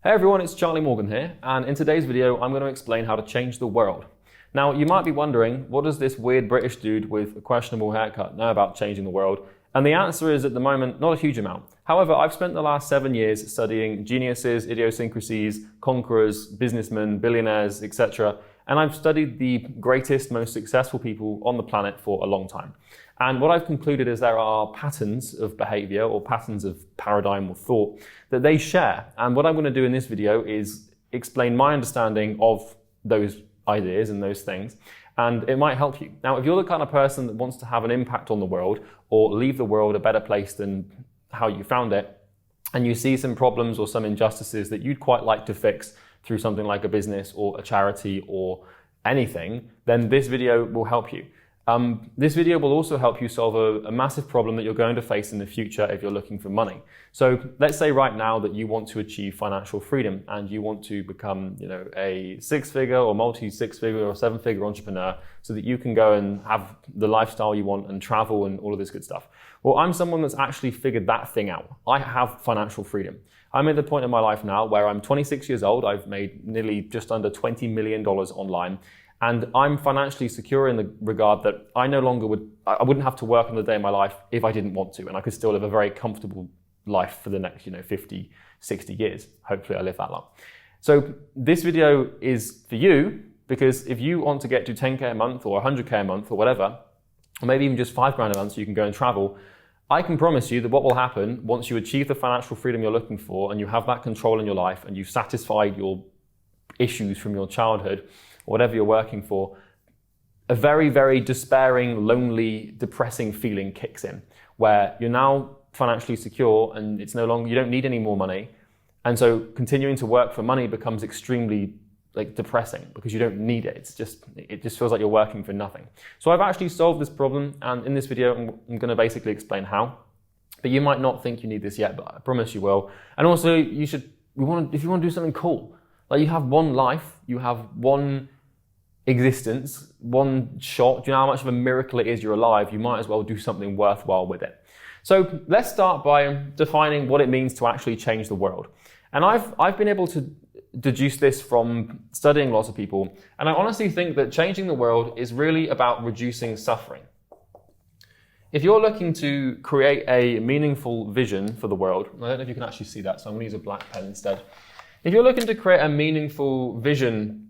Hey everyone, it's Charlie Morgan here, and in today's video I'm going to explain how to change the world. Now you might be wondering, what does this weird British dude with a questionable haircut know about changing the world? And the answer is, at the moment, not a huge amount. However, I've spent the last 7 years studying geniuses, idiosyncrasies, conquerors, businessmen, billionaires, etc. And I've studied the greatest, most successful people on the planet for a long time. And what I've concluded is there are patterns of behavior or patterns of paradigm or thought that they share. And what I'm going to do in this video is explain my understanding of those ideas and those things, and it might help you. Now, if you're the kind of person that wants to have an impact on the world or leave the world a better place than how you found it, and you see some problems or some injustices that you'd quite like to fix through something like a business or a charity or anything, then this video will help you. This video will also help you solve a massive problem that you're going to face in the future if you're looking for money. So let's say right now that you want to achieve financial freedom and you want to become, a six-figure or multi-six-figure or seven-figure entrepreneur so that you can go and have the lifestyle you want and travel and all of this good stuff. Well, I'm someone that's actually figured that thing out. I have financial freedom. I'm at the point in my life now where I'm 26 years old. I've made nearly just under $20 million online. And I'm financially secure in the regard that I wouldn't have to work on a day in my life if I didn't want to, and I could still live a very comfortable life for the next, 50, 60 years. Hopefully I live that long. So this video is for you, because if you want to get to 10K a month or 100K a month or whatever, or maybe even just $5 grand a month so you can go and travel, I can promise you that what will happen once you achieve the financial freedom you're looking for and you have that control in your life and you've satisfied your issues from your childhood, whatever you're working for, a very, very despairing, lonely, depressing feeling kicks in, where you're now financially secure and it's no longer, you don't need any more money. And so continuing to work for money becomes extremely depressing because you don't need it. It just feels like you're working for nothing. So I've actually solved this problem, and in this video, I'm going to basically explain how. But you might not think you need this yet, but I promise you will. And also if you want to do something cool, like you have one life, you have one existence, one shot. Do you know how much of a miracle it is you're alive? You might as well do something worthwhile with it. So let's start by defining what it means to actually change the world. And I've been able to deduce this from studying lots of people, and I honestly think that changing the world is really about reducing suffering. If you're looking to create a meaningful vision for the world, I don't know if you can actually see that, so I'm going to use a black pen instead. If you're looking to create a meaningful vision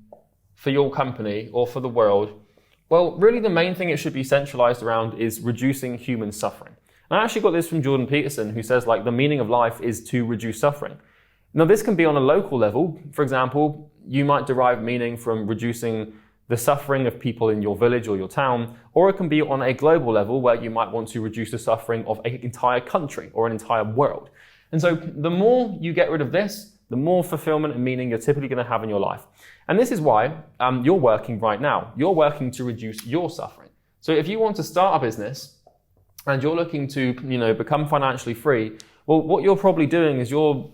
for your company or for the world, well, really the main thing it should be centralized around is reducing human suffering. And I actually got this from Jordan Peterson, who says the meaning of life is to reduce suffering. Now this can be on a local level. For example, you might derive meaning from reducing the suffering of people in your village or your town, or it can be on a global level where you might want to reduce the suffering of an entire country or an entire world. And so the more you get rid of this, the more fulfillment and meaning you're typically going to have in your life. And this is why you're working right now. You're working to reduce your suffering. So if you want to start a business and you're looking to, become financially free, well, what you're probably doing is your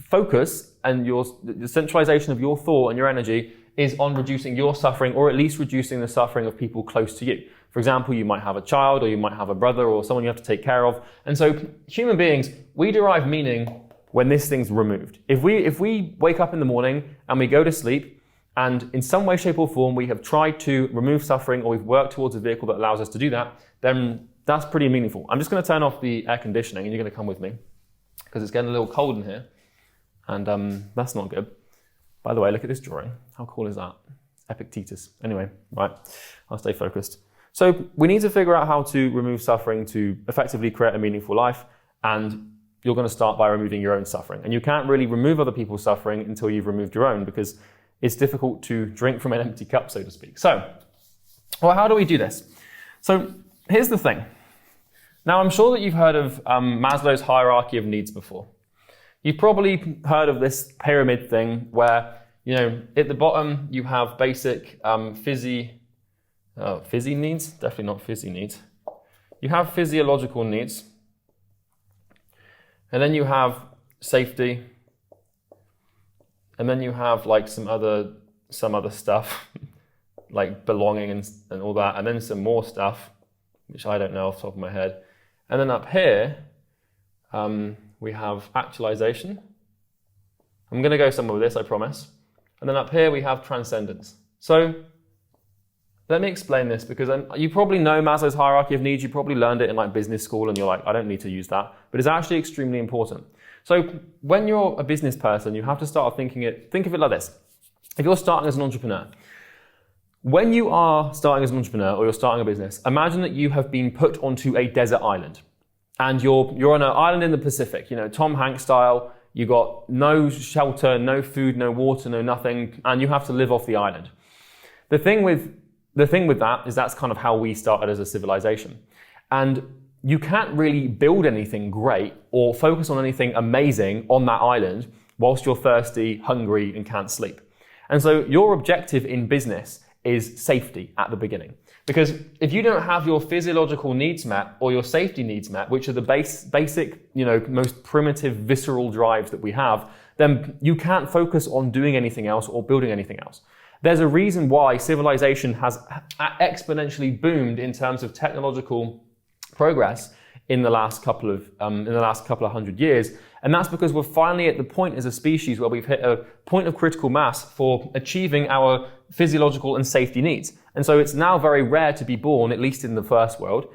focus and the centralization of your thought and your energy is on reducing your suffering, or at least reducing the suffering of people close to you. For example, you might have a child, or you might have a brother, or someone you have to take care of. And so human beings, we derive meaning when this thing's removed. If we wake up in the morning and we go to sleep, and in some way, shape or form, we have tried to remove suffering, or we've worked towards a vehicle that allows us to do that, then that's pretty meaningful. I'm just going to turn off the air conditioning, and you're going to come with me, because it's getting a little cold in here, and that's not good. By the way, look at this drawing. How cool is that? Epictetus. Anyway, right, I'll stay focused. So we need to figure out how to remove suffering to effectively create a meaningful life, and you're going to start by removing your own suffering. And you can't really remove other people's suffering until you've removed your own, because it's difficult to drink from an empty cup, so to speak. So, well, how do we do this? So here's the thing. Now, I'm sure that you've heard of Maslow's hierarchy of needs before. You've probably heard of this pyramid thing where, at the bottom you have basic fizzy needs, definitely not fizzy needs. You have physiological needs, and then you have safety, and then you have some other stuff, like belonging and all that, and then some more stuff, which I don't know off the top of my head. And then up here, we have actualization. I'm going to go somewhere with this, I promise. And then up here we have transcendence. So let me explain this, because you probably know Maslow's hierarchy of needs. You probably learned it in like business school and you're like, I don't need to use that. But it's actually extremely important. So when you're a business person, you have to start think of it like this. If you're starting as an entrepreneur, when you are starting as an entrepreneur or you're starting a business, imagine that you have been put onto a desert island. And you're on an island in the Pacific, Tom Hanks style. You got no shelter, no food, no water, no nothing, and you have to live off the island. The thing with that is that's kind of how we started as a civilization. And you can't really build anything great or focus on anything amazing on that island whilst you're thirsty, hungry, and can't sleep. And so your objective in business is safety at the beginning. Because if you don't have your physiological needs met or your safety needs met, which are the basic, most primitive visceral drives that we have, then you can't focus on doing anything else or building anything else. There's a reason why civilization has exponentially boomed in terms of technological progress in the last couple of hundred years, and that's because we're finally at the point as a species where we've hit a point of critical mass for achieving our physiological and safety needs. And so it's now very rare to be born, at least in the first world.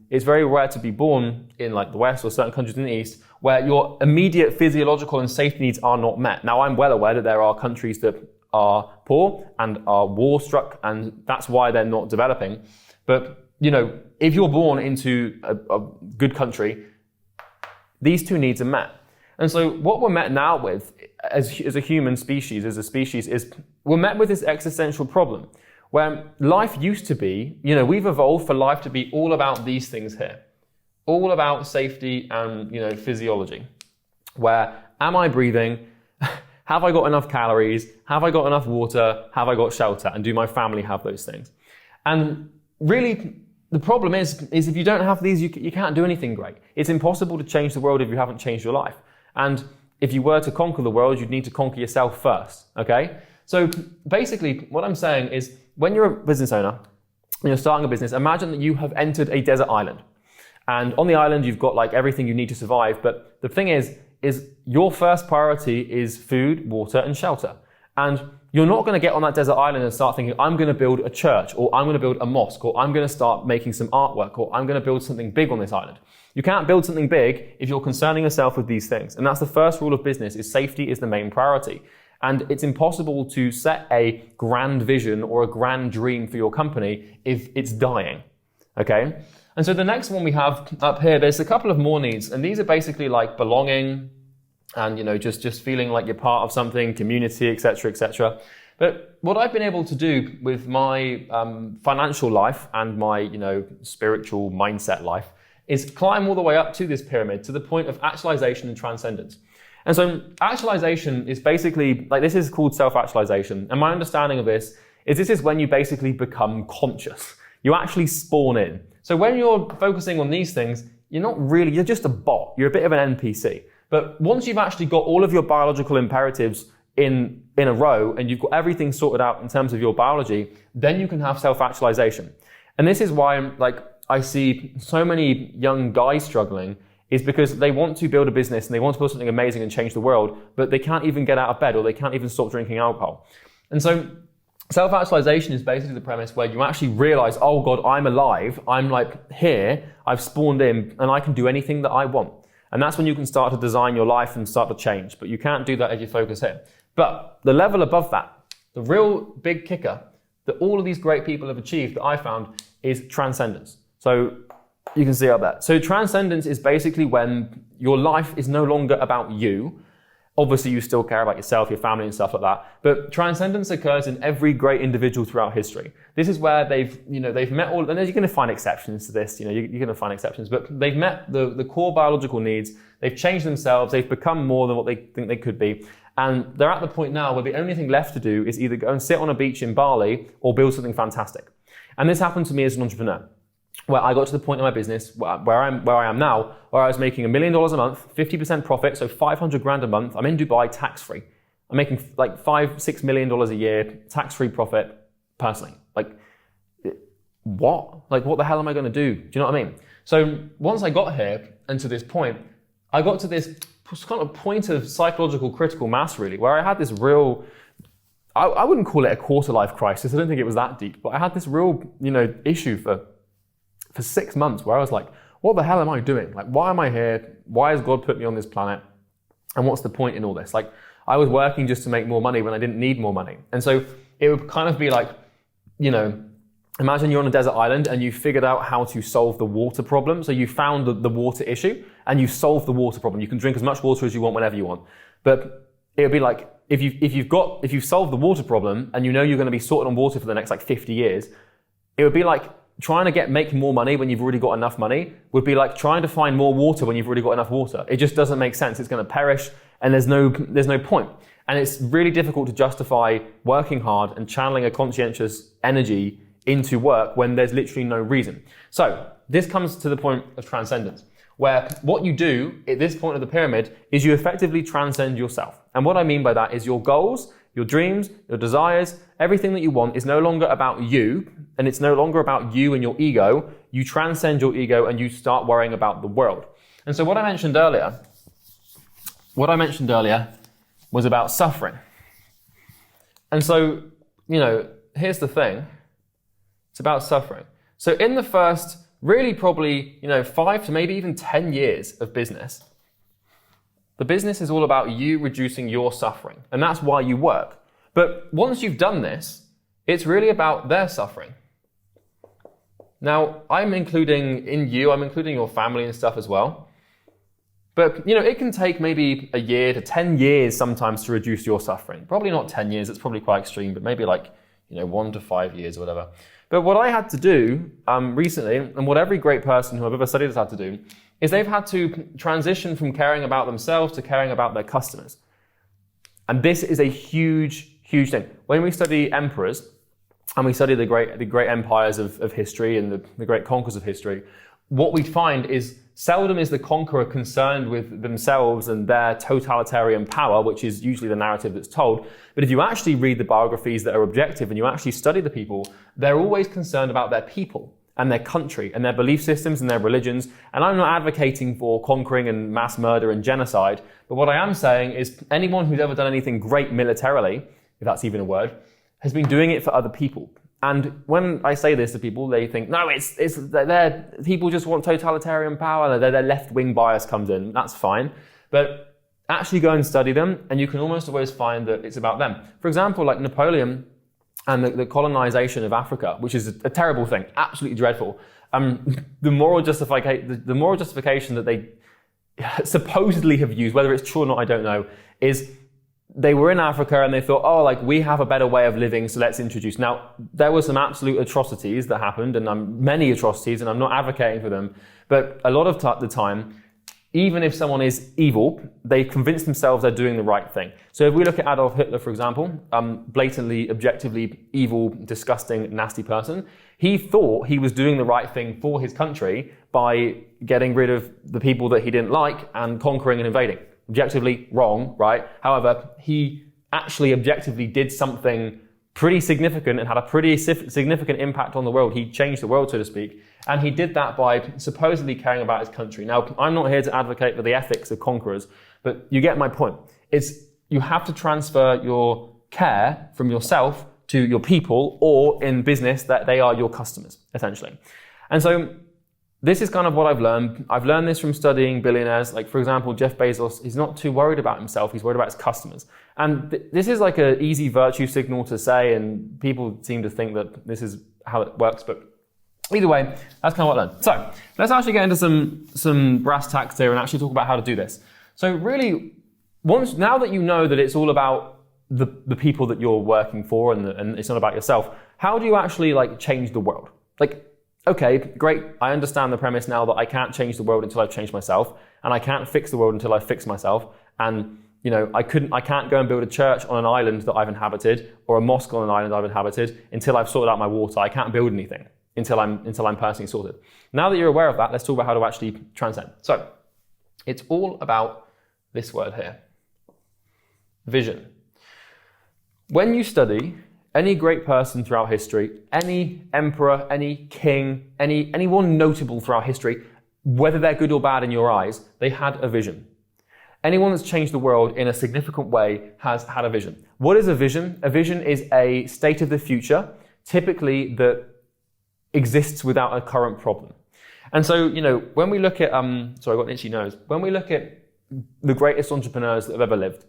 It's very rare to be born in like the West or certain countries in the East where your immediate physiological and safety needs are not met. Now, I'm well aware that there are countries that are poor and are war-struck, and that's why they're not developing. But, if you're born into a good country, these two needs are met. And so what we're met now with as a human species, is we're met with this existential problem where life used to be, we've evolved for life to be all about these things here. All about safety and, physiology. Where, am I breathing? Have I got enough calories? Have I got enough water? Have I got shelter? And do my family have those things? And really, the problem is if you don't have these, you can't do anything great. It's impossible to change the world if you haven't changed your life. And if you were to conquer the world, you'd need to conquer yourself first, okay? So basically, what I'm saying is, when you're a business owner and you're starting a business, imagine that you have entered a desert island. And on the island, you've got like everything you need to survive. But the thing is your first priority is food, water, and shelter. And you're not going to get on that desert island and start thinking, I'm going to build a church, or I'm going to build a mosque, or I'm going to start making some artwork, or I'm going to build something big on this island. You can't build something big if you're concerning yourself with these things. And that's the first rule of business, is safety is the main priority. And it's impossible to set a grand vision or a grand dream for your company if it's dying, okay? And so the next one we have up here, there's a couple of more needs, and these are basically like belonging, and just feeling like you're part of something, community, etc., etc. But what I've been able to do with my financial life and my spiritual mindset life is climb all the way up to this pyramid, to the point of actualization and transcendence. And so actualization is basically, this is called self-actualization. And my understanding of this is when you basically become conscious. You actually spawn in. So when you're focusing on these things, you're just a bot. You're a bit of an NPC. But once you've actually got all of your biological imperatives in a row, and you've got everything sorted out in terms of your biology, then you can have self-actualization. And this is why, I see so many young guys struggling, is because they want to build a business and they want to build something amazing and change the world, but they can't even get out of bed, or they can't even stop drinking alcohol. And so self-actualization is basically the premise where you actually realize, oh God, I'm alive. I'm here. I've spawned in, and I can do anything that I want. And that's when you can start to design your life and start to change. But you can't do that if you focus here. But the level above that, the real big kicker that all of these great people have achieved that I found, is transcendence. So you can see up there. So transcendence is basically when your life is no longer about you. Obviously, you still care about yourself, your family, and stuff like that. But transcendence occurs in every great individual throughout history. This is where they've met all, and you're going to find exceptions to this. You're going to find exceptions, but they've met the core biological needs. They've changed themselves. They've become more than what they think they could be. And they're at the point now where the only thing left to do is either go and sit on a beach in Bali or build something fantastic. And this happened to me as an entrepreneur, where I got to the point in my business where I am now, where I was making $1 million a month, 50% profit, so 500 grand a month. I'm in Dubai tax-free. I'm making $5-6 million a year tax-free profit personally. What? What the hell am I going to do? Do you know what I mean? So once I got here and to this point, I got to this kind of point of psychological critical mass, really, where I had this real, I wouldn't call it a quarter life crisis. I don't think it was that deep, but I had this real, issue for 6 months where I was like, what the hell am I doing? Like, why am I here? Why has God put me on this planet? And what's the point in all this? Like, I was working just to make more money when I didn't need more money. And so it would kind of be like, imagine you're on a desert island and you figured out how to solve the water problem. So you found the water issue and you solved the water problem. You can drink as much water as you want whenever you want. But it would be like, if you've solved the water problem and you know you're going to be sorted on water for the next 50 years, it would be like trying to make more money when you've already got enough money would be like trying to find more water when you've already got enough water. It just doesn't make sense. It's going to perish and there's no point. And it's really difficult to justify working hard and channeling a conscientious energy into work when there's literally no reason. So this comes to the point of transcendence, where what you do at this point of the pyramid is you effectively transcend yourself. And what I mean by that is your goals, your dreams, your desires, everything that you want is no longer about you, and it's no longer about you and your ego. You transcend your ego and you start worrying about the world. And so what I mentioned earlier was about suffering. And so, here's the thing. It's about suffering. So in the first, really probably, 5 to maybe even 10 years of business, the business is all about you reducing your suffering. And that's why you work. But once you've done this, it's really about their suffering. Now, I'm including your family and stuff as well. But, it can take maybe a year to 10 years sometimes to reduce your suffering. Probably not 10 years, it's probably quite extreme, but maybe 1 to 5 years or whatever. But what I had to do recently, and what every great person who I've ever studied has had to do, is they've had to transition from caring about themselves to caring about their customers. And this is a huge, huge thing. When we study emperors, and we study the great empires of history and the great conquerors of history, what we find is seldom is the conqueror concerned with themselves and their totalitarian power, which is usually the narrative that's told. But if you actually read the biographies that are objective and you actually study the people, they're always concerned about their people and their country and their belief systems and their religions. And I'm not advocating for conquering and mass murder and genocide, but what I am saying is anyone who's ever done anything great militarily, if that's even a word, has been doing it for other people. And when I say this to people, they think, no, people just want totalitarian power, their left-wing bias comes in. That's fine. But actually go and study them, and you can almost always find that it's about them. For example, like Napoleon and the colonization of Africa, which is a terrible thing, absolutely dreadful. The moral justification that they supposedly have used, whether it's true or not, I don't know, is they were in Africa and they thought, we have a better way of living, so let's introduce. Now, there were some absolute atrocities that happened, and many atrocities, and I'm not advocating for them, but a lot of the time, even if someone is evil, they convince themselves they're doing the right thing. So if we look at Adolf Hitler, for example, blatantly, objectively evil, disgusting, nasty person, he thought he was doing the right thing for his country by getting rid of the people that he didn't like and conquering and invading. Objectively wrong, right? However, he actually objectively did something pretty significant and had a pretty significant impact on the world. He changed the world, so to speak. And he did that by supposedly caring about his country. Now, I'm not here to advocate for the ethics of conquerors, but you get my point. You have to transfer your care from yourself to your people, or in business, that they are your customers, essentially. And so this is kind of what I've learned. I've learned this from studying billionaires. Like, for example, Jeff Bezos, he's not too worried about himself. He's worried about his customers. And this is like an easy virtue signal to say, and people seem to think that this is how it works. But either way, that's kind of what I learned. So let's actually get into some brass tacks here and actually talk about how to do this. So really, now that you know that it's all about the people that you're working for and it's not about yourself, how do you actually change the world? Okay, great. I understand the premise now that I can't change the world until I've changed myself, and I can't fix the world until I've fixed myself. And I can't go and build a church on an island that I've inhabited, or a mosque on an island I've inhabited, until I've sorted out my water. I can't build anything until I'm personally sorted. Now that you're aware of that, let's talk about how to actually transcend. So it's all about this word here: vision. When you study any great person throughout history, any emperor, any king, anyone notable throughout history, whether they're good or bad in your eyes, they had a vision. Anyone that's changed the world in a significant way has had a vision. What is a vision? A vision is a state of the future, typically that exists without a current problem. And so, when we look at, sorry, I got an itchy nose. When we look at the greatest entrepreneurs that have ever lived,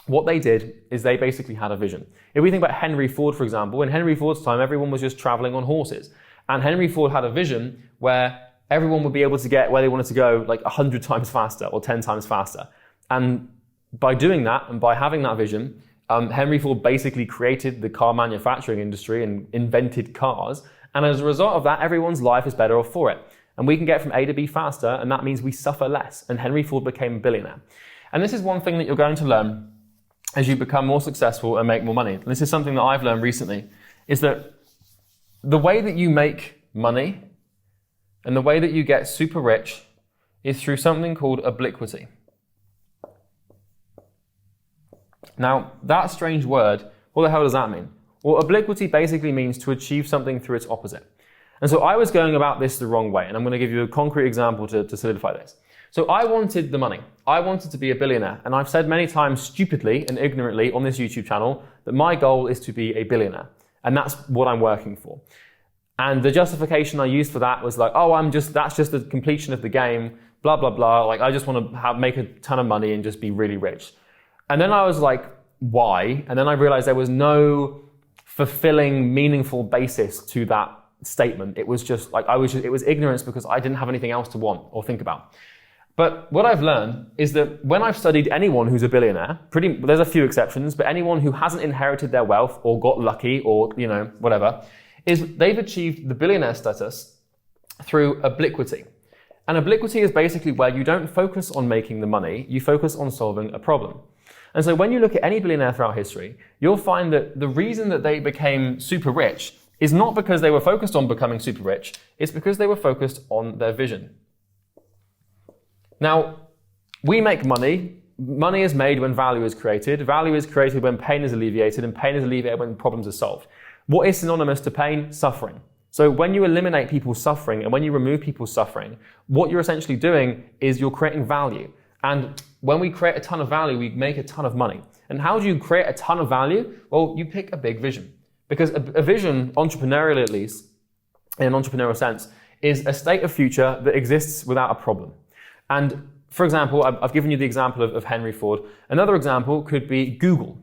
what they did is they basically had a vision. If we think about Henry Ford, for example, in Henry Ford's time, everyone was just traveling on horses. And Henry Ford had a vision where everyone would be able to get where they wanted to go like 100 times faster or 10 times faster. And by doing that and by having that vision, Henry Ford basically created the car manufacturing industry and invented cars. And as a result of that, everyone's life is better off for it. And we can get from A to B faster, and that means we suffer less. And Henry Ford became a billionaire. And this is one thing that you're going to learn as you become more successful and make more money. And this is something that I've learned recently, is that the way that you make money and the way that you get super rich is through something called obliquity. Now, that strange word, what the hell does that mean? Well, obliquity basically means to achieve something through its opposite. And so I was going about this the wrong way, and I'm going to give you a concrete example to solidify this. So I wanted the money. I wanted to be a billionaire. And I've said many times stupidly and ignorantly on this YouTube channel that my goal is to be a billionaire. And that's what I'm working for. And the justification I used for that was like, that's just the completion of the game, blah, blah, blah. Like, I just want to make a ton of money and just be really rich. And then I was like, why? And then I realized there was no fulfilling, meaningful basis to that statement. It was just like, it was ignorance because I didn't have anything else to want or think about. But what I've learned is that when I've studied anyone who's a billionaire, there's a few exceptions, but anyone who hasn't inherited their wealth or got lucky or, whatever, is they've achieved the billionaire status through obliquity. And obliquity is basically where you don't focus on making the money, you focus on solving a problem. And so when you look at any billionaire throughout history, you'll find that the reason that they became super rich is not because they were focused on becoming super rich, it's because they were focused on their vision. Now, we make money. Money is made when value is created. Value is created when pain is alleviated, and pain is alleviated when problems are solved. What is synonymous to pain? Suffering. So when you eliminate people's suffering and when you remove people's suffering, what you're essentially doing is you're creating value. And when we create a ton of value, we make a ton of money. And how do you create a ton of value? Well, you pick a big vision. Because a vision, entrepreneurially at least, in an entrepreneurial sense, is a state of future that exists without a problem. And for example, I've given you the example of Henry Ford. Another example could be Google.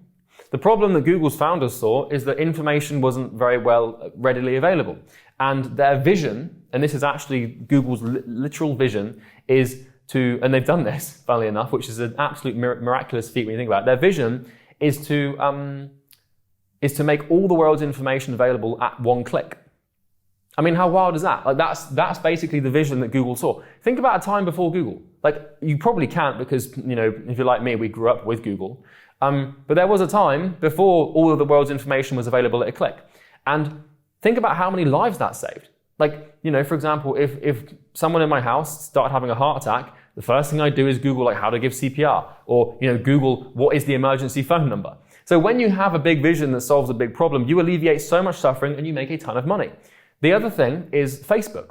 The problem that Google's founders saw is that information wasn't very well readily available. And their vision, and this is actually Google's literal vision, is to, and they've done this, funnily enough, which is an absolute miraculous feat when you think about it. Their vision is to make all the world's information available at one click. I mean, how wild is that? Like that's basically the vision that Google saw. Think about a time before Google. Like, you probably can't because, if you're like me, we grew up with Google. But there was a time before all of the world's information was available at a click. And think about how many lives that saved. Like, for example, if someone in my house started having a heart attack, the first thing I do is Google like how to give CPR, or, Google what is the emergency phone number. So when you have a big vision that solves a big problem, you alleviate so much suffering and you make a ton of money. The other thing is Facebook.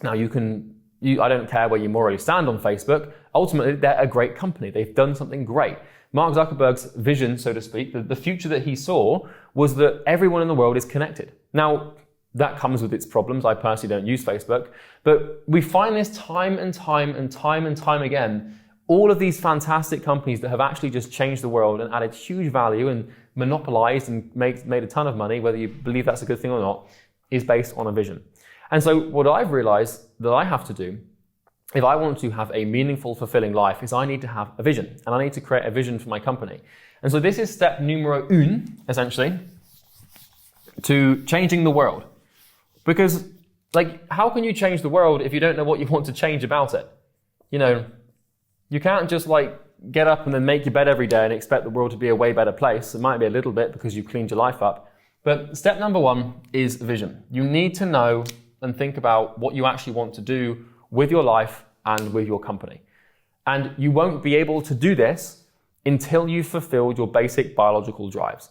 Now I don't care where you morally stand on Facebook. Ultimately, they're a great company. They've done something great. Mark Zuckerberg's vision, so to speak, the future that he saw was that everyone in the world is connected. Now, that comes with its problems. I personally don't use Facebook, but we find this time and time again. All of these fantastic companies that have actually just changed the world and added huge value and monopolized and made a ton of money, whether you believe that's a good thing or not, is based on a vision. And so what I've realized that I have to do, if I want to have a meaningful, fulfilling life, is I need to have a vision. And I need to create a vision for my company. And so this is step numero un, essentially, to changing the world. Because, how can you change the world if you don't know what you want to change about it? You can't just, get up and then make your bed every day and expect the world to be a way better place. It might be a little bit because you've cleaned your life up. But step number one is vision. You need to know and think about what you actually want to do with your life and with your company. And you won't be able to do this until you've fulfilled your basic biological drives.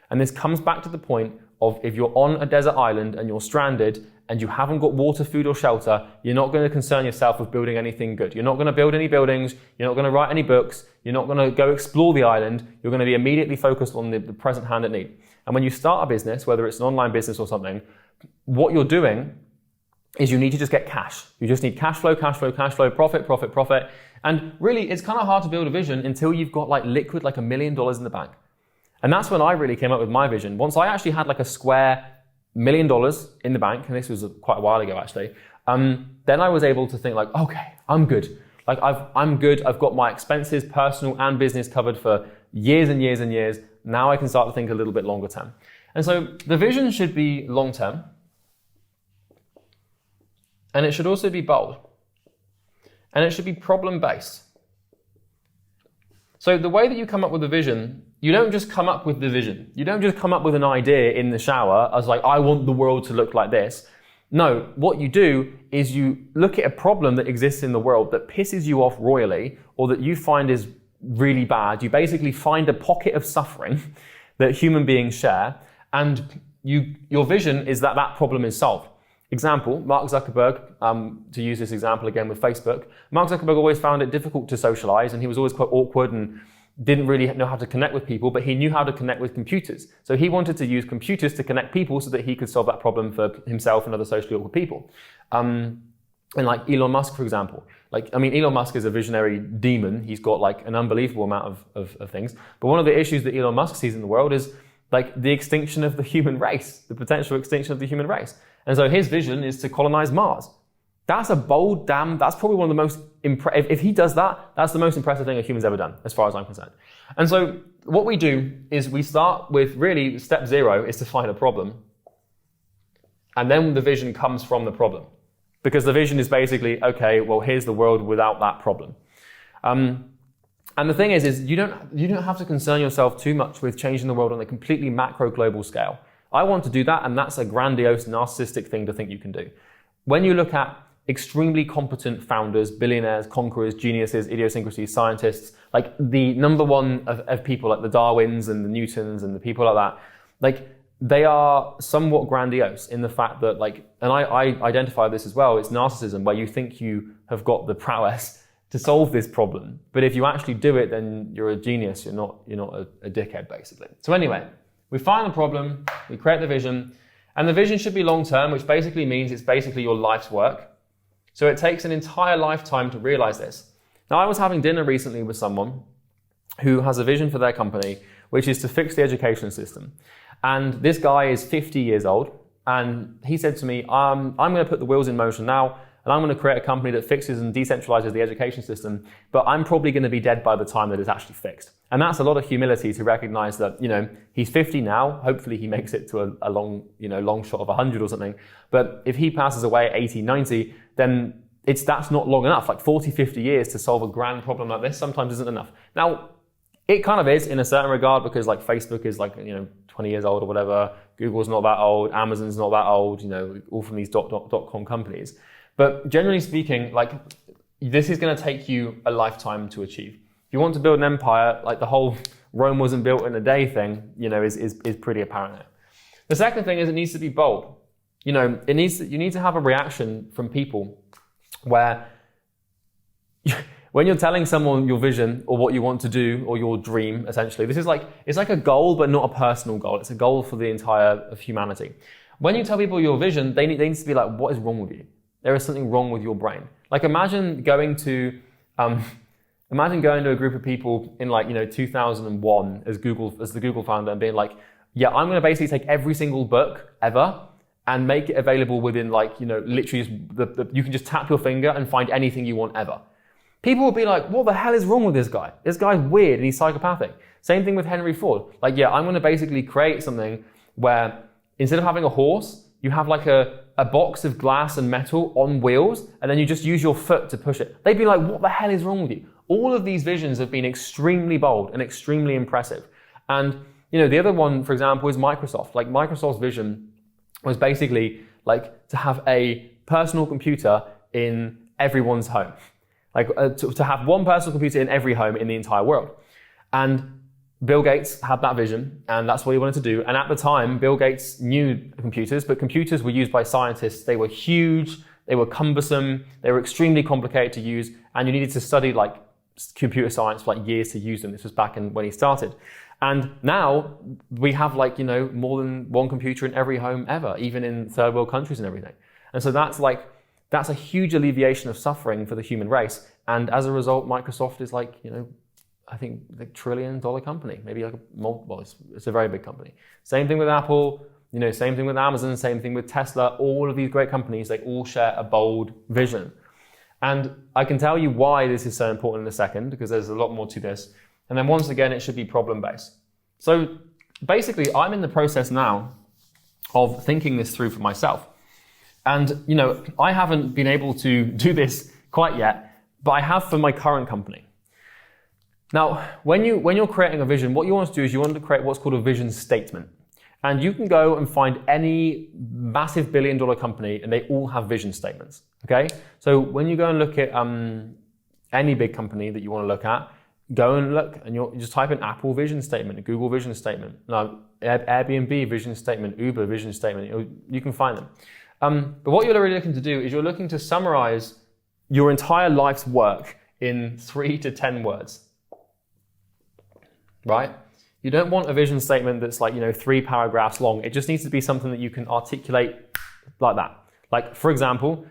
And this comes back to the point of if you're on a desert island and you're stranded and you haven't got water, food, or shelter, you're not going to concern yourself with building anything good. You're not going to build any buildings. You're not going to write any books. You're not going to go explore the island. You're going to be immediately focused on the present hand at need. And when you start a business, whether it's an online business or something, what you're doing is you need to just get cash. You just need cash flow, profit, profit, profit. And really, it's kind of hard to build a vision until you've got like liquid, like $1 million in the bank. And that's when I really came up with my vision. Once I actually had like a square $1 million in the bank, and this was quite a while ago actually, then I was able to think like, okay, I'm good. Like I'm good. I've got my expenses, personal and business, covered for years and years and years. Now I can start to think a little bit longer term. And so the vision should be long term. And it should also be bold. And it should be problem based. So the way that you come up with a vision, you don't just come up with the vision. You don't just come up with an idea in the shower as like, I want the world to look like this. No, what you do is you look at a problem that exists in the world that pisses you off royally, or that you find is really bad. You basically find a pocket of suffering that human beings share, and your vision is that that problem is solved. Example, Mark Zuckerberg, to use this example again with Facebook, Mark Zuckerberg always found it difficult to socialize, and he was always quite awkward and didn't really know how to connect with people, but he knew how to connect with computers. So he wanted to use computers to connect people so that he could solve that problem for himself and other socially awkward people. And like Elon Musk, for example. Elon Musk is a visionary demon. He's got like an unbelievable amount of things. But one of the issues that Elon Musk sees in the world is like the extinction of the human race, the potential extinction of the human race. And so his vision is to colonize Mars. That's a bold, that's probably one of the most, if he does that, that's the most impressive thing a human's ever done, as far as I'm concerned. And so what we do is we start with really step 0 is to find a problem. And then the vision comes from the problem. Because the vision is basically, okay, well, here's the world without that problem. And the thing is you don't have to concern yourself too much with changing the world on a completely macro global scale. I want to do that, and that's a grandiose, narcissistic thing to think you can do. When you look at extremely competent founders, billionaires, conquerors, geniuses, idiosyncrasies, scientists, like the number one of people like the Darwins and the Newtons and the people like that, like they are somewhat grandiose in the fact that like, and I identify this as well, it's narcissism, where you think you have got the prowess to solve this problem. But if you actually do it, then you're a genius, you're not a dickhead, basically. So anyway, we find the problem, we create the vision, and the vision should be long-term, which basically means it's basically your life's work. So it takes an entire lifetime to realize this. Now, I was having dinner recently with someone who has a vision for their company, which is to fix the education system. And this guy is 50 years old, and he said to me, I'm going to put the wheels in motion now, and I'm going to create a company that fixes and decentralizes the education system, but I'm probably going to be dead by the time that it's actually fixed. And that's a lot of humility to recognize that, he's 50 now. Hopefully he makes it to a long shot of 100 or something. But if he passes away at 80, 90, then that's not long enough. Like 40, 50 years to solve a grand problem like this sometimes isn't enough. Now, it kind of is in a certain regard, because like Facebook is like, 20 years old or whatever. Google's not that old. Amazon's not that old, all from these .com companies. But generally speaking, like this is going to take you a lifetime to achieve. If you want to build an empire, like the whole Rome wasn't built in a day thing, is pretty apparent now. The second thing is it needs to be bold. You need to have a reaction from people where when you're telling someone your vision or what you want to do or your dream, essentially, it's like a goal, but not a personal goal. It's a goal for the entire of humanity. When you tell people your vision, they need to be like, what is wrong with you? There is something wrong with your brain. Like imagine going to a group of people in 2001 as the Google founder and being like, yeah, I'm going to basically take every single book ever and make it available within literally you can just tap your finger and find anything you want ever. People would be like, what the hell is wrong with this guy? This guy's weird and he's psychopathic. Same thing with Henry Ford. Like, yeah, I'm going to basically create something where instead of having a horse, you have like a box of glass and metal on wheels, and then you just use your foot to push it. They'd be like, what the hell is wrong with you? All of these visions have been extremely bold and extremely impressive. And, the other one, for example, is Microsoft. Like Microsoft's vision was basically like to have a personal computer in everyone's home. Like to have one personal computer in every home in the entire world. And Bill Gates had that vision, and that's what he wanted to do. And at the time, Bill Gates knew computers, but computers were used by scientists. They were huge, they were cumbersome, they were extremely complicated to use, and you needed to study like computer science for like years to use them. This was back when he started. And now we have like, you know, more than one computer in every home ever, even in third world countries and everything. And so that's a huge alleviation of suffering for the human race. And as a result, Microsoft is like, you know, I think the $1 trillion company, maybe like it's a very big company. Same thing with Apple, you know, same thing with Amazon, same thing with Tesla. All of these great companies, they all share a bold vision. And I can tell you why this is so important in a second, because there's a lot more to this. And then once again, it should be problem-based. So basically, I'm in the process now of thinking this through for myself. And, you know, I haven't been able to do this quite yet, but I have for my current company. Now, when you're creating a vision, what you want to do is you want to create what's called a vision statement. And you can go and find any massive billion-dollar company, and they all have vision statements, okay? So when you go and look at any big company that you want to look at, go and look, and you just type in Apple vision statement, Google vision statement, Airbnb vision statement, Uber vision statement, you can find them. But what you're really looking to do is you're looking to summarize your entire life's work in 3 to 10 words. Right? You don't want a vision statement that's like, you know, 3 paragraphs long. It just needs to be something that you can articulate like that. Like, for example,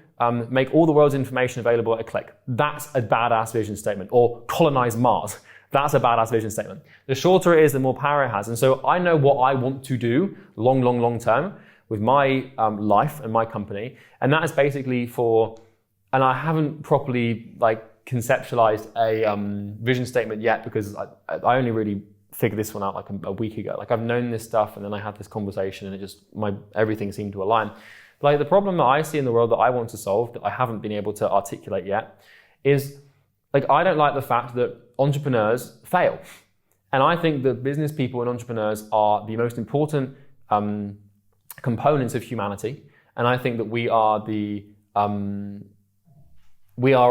make all the world's information available at a click. That's a badass vision statement. Or colonize Mars. That's a badass vision statement. The shorter it is, the more power it has. And so I know what I want to do long term with my life and my company. And that is basically and I haven't properly like conceptualized a vision statement yet, because I only really figured this one out like a week ago. Like, I've known this stuff, and then I had this conversation, and it just everything seemed to align. But like, the problem that I see in the world that I want to solve, that I haven't been able to articulate yet, is like, I don't like the fact that entrepreneurs fail. And I think that business people and entrepreneurs are the most important components of humanity. And I think that we are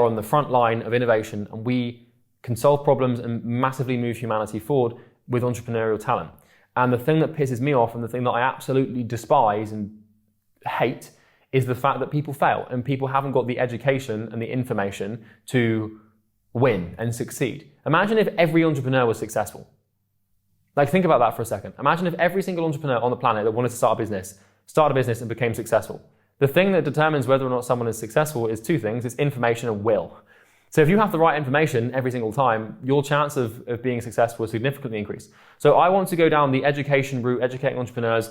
on the front line of innovation, and we can solve problems and massively move humanity forward with entrepreneurial talent. And the thing that pisses me off, and the thing that I absolutely despise and hate, is the fact that people fail, and people haven't got the education and the information to win and succeed. Imagine if every entrepreneur was successful. Like, think about that for a second. Imagine if every single entrepreneur on the planet that wanted to start a business and became successful. The thing that determines whether or not someone is successful is 2 things. It's information and will. So if you have the right information every single time, your chance of being successful is significantly increased. So I want to go down the education route, educating entrepreneurs,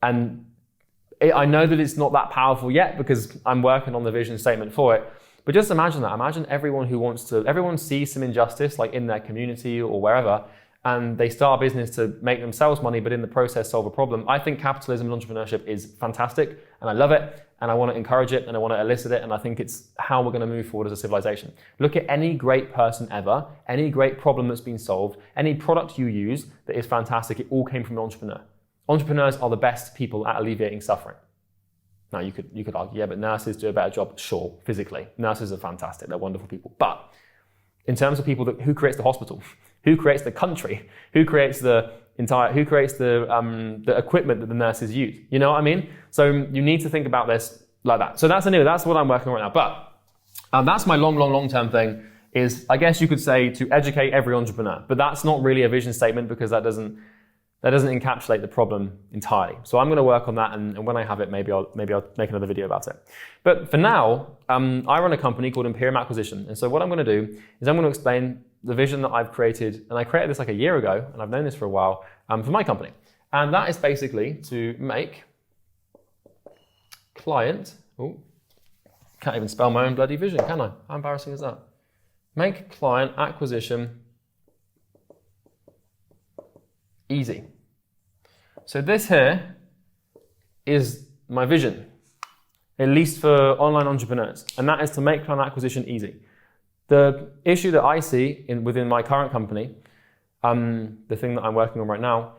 and I know that it's not that powerful yet because I'm working on the vision statement for it. But just imagine that. Imagine everyone sees some injustice like in their community or wherever, and they start a business to make themselves money, but in the process solve a problem. I think capitalism and entrepreneurship is fantastic, and I love it, and I want to encourage it, and I want to elicit it, and I think it's how we're going to move forward as a civilization. Look at any great person ever, any great problem that's been solved, any product you use that is fantastic, it all came from an entrepreneur. Entrepreneurs are the best people at alleviating suffering. Now, you could argue, yeah, but nurses do a better job. Sure, physically. Nurses are fantastic, they're wonderful people. But in terms of people who creates the hospital, who creates the country, who creates the equipment that the nurses use? You know what I mean? So you need to think about this like that. So that's what I'm working on right now. But that's my long-term thing, is I guess you could say to educate every entrepreneur. But that's not really a vision statement, because that doesn't encapsulate the problem entirely. So I'm going to work on that, and when I have it, maybe I'll make another video about it. But for now, I run a company called Imperium Acquisition. And so what I'm going to do is I'm going to explain the vision that I've created, and I created this like a year ago, and I've known this for a while, for my company. And that is basically to make can't even spell my own bloody vision, can I? How embarrassing is that? Make client acquisition easy. So this here is my vision, at least for online entrepreneurs, and that is to make client acquisition easy. The issue that I see within my current company, the thing that I'm working on right now,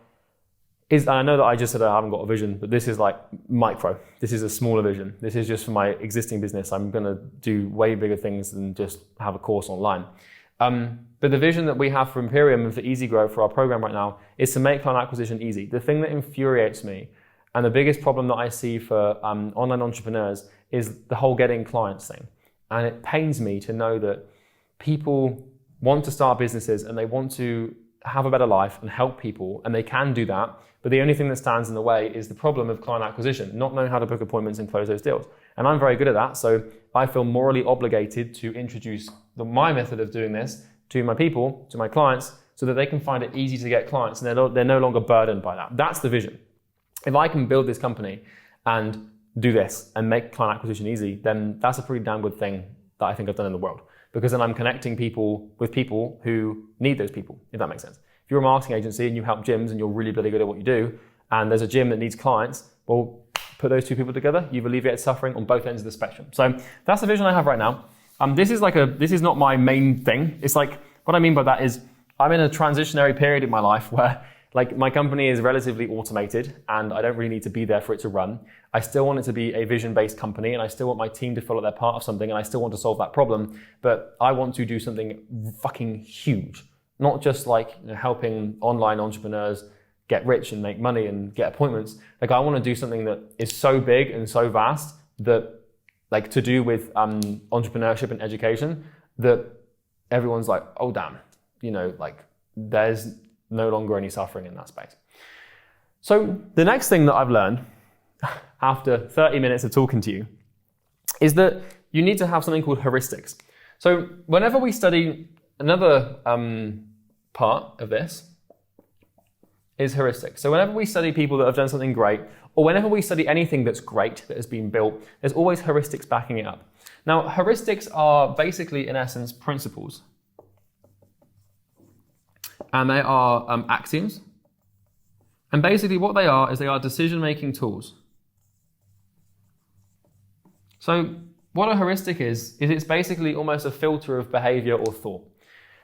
is, and I know that I just said I haven't got a vision, but this is like micro. This is a smaller vision. This is just for my existing business. I'm going to do way bigger things than just have a course online. But the vision that we have for Imperium and for Easy Grow, for our program right now, is to make client acquisition easy. The thing that infuriates me, and the biggest problem that I see for online entrepreneurs, is the whole getting clients thing. And it pains me to know that people want to start businesses and they want to have a better life and help people, and they can do that. But the only thing that stands in the way is the problem of client acquisition, not knowing how to book appointments and close those deals. And I'm very good at that, so I feel morally obligated to introduce my method of doing this to my people, to my clients, so that they can find it easy to get clients and they're no longer burdened by that. That's the vision. If I can build this company and do this and make client acquisition easy, then that's a pretty damn good thing that I think I've done in the world. Because then I'm connecting people with people who need those people, if that makes sense. If you're a marketing agency and you help gyms and you're really bloody good at what you do, and there's a gym that needs clients, well, put those two people together, you've alleviated suffering on both ends of the spectrum. So that's the vision I have right now. This is not my main thing. It's like, what I mean by that is I'm in a transitionary period in my life where like my company is relatively automated and I don't really need to be there for it to run. I still want it to be a vision-based company and I still want my team to feel like they're part of something and I still want to solve that problem, but I want to do something fucking huge. Not just like helping online entrepreneurs get rich and make money and get appointments. Like I want to do something that is so big and so vast that like to do with entrepreneurship and education that everyone's like, oh damn, like there's no longer any suffering in that space. So the next thing that I've learned after 30 minutes of talking to you is that you need to have something called heuristics. So whenever we study, another part of this is heuristics. So whenever we study people that have done something great, or whenever we study anything that's great that has been built, there's always heuristics backing it up. Now, heuristics are basically, in essence, principles. And they are axioms. And basically what they are is they are decision-making tools. So what a heuristic is it's basically almost a filter of behavior or thought.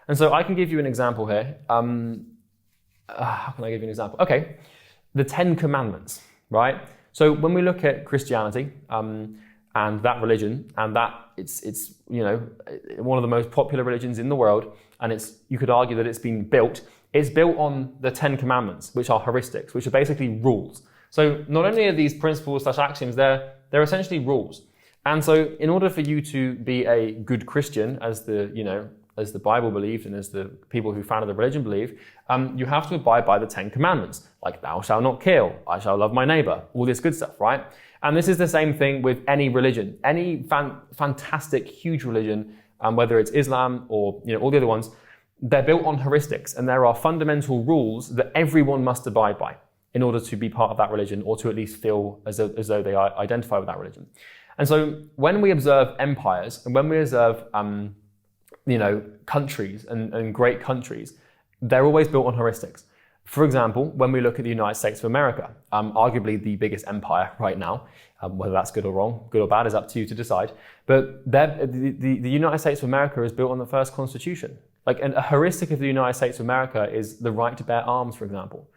And so I can give you an example here. How can I give you an example? Okay, the 10 Commandments, right? So when we look at Christianity and that religion, and that it's one of the most popular religions in the world, and you could argue that it's built on the 10 Commandments, which are heuristics, which are basically rules. So not only are these principles / axioms, they're essentially rules. And so in order for you to be a good Christian, as the Bible believed and as the people who founded the religion believe, you have to abide by the 10 Commandments, like thou shalt not kill, I shall love my neighbor, all this good stuff, right? And this is the same thing with any religion, any fantastic, huge religion, whether it's Islam or all the other ones, they're built on heuristics, and there are fundamental rules that everyone must abide by in order to be part of that religion, or to at least feel as though they identify with that religion. And so when we observe empires, and when we observe countries and great countries, they're always built on heuristics. For example, when we look at the United States of America, arguably the biggest empire right now, whether that's good or wrong, good or bad is up to you to decide, but the United States of America is built on the first Constitution. Like a heuristic of the United States of America is the right to bear arms, for example.